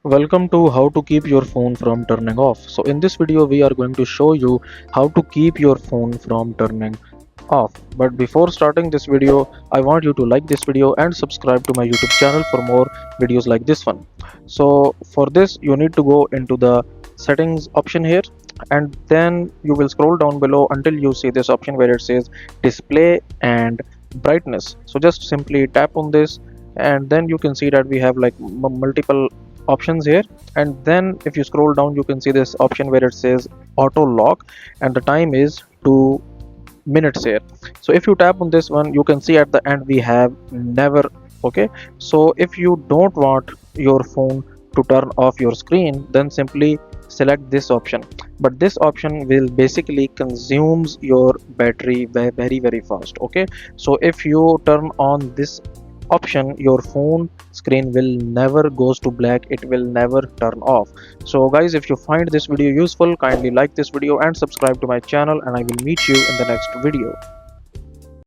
Welcome to how to keep your phone from turning off. So in this video we are going to show you how to keep your phone from turning off. But before starting this video, I want you to like this video and subscribe to my YouTube channel for more videos like this one. So for this you need to go into the settings option here, and then you will scroll down below until you see this option where it says display and brightness. So just simply tap on this, and then you can see that we have like multiple options here. And then if you scroll down you can see this option where it says auto lock, and the time is 2 minutes here. So if you tap on this one, you can see at the end we have never. Okay, so if you don't want your phone to turn off your screen, then simply select this option. But this option will basically consumes your battery very fast. Okay, so if you turn on this option, your phone screen will never goes to black, it will never turn off. So guys, if you find this video useful, kindly like this video and subscribe to my channel, and I will meet you in the next video.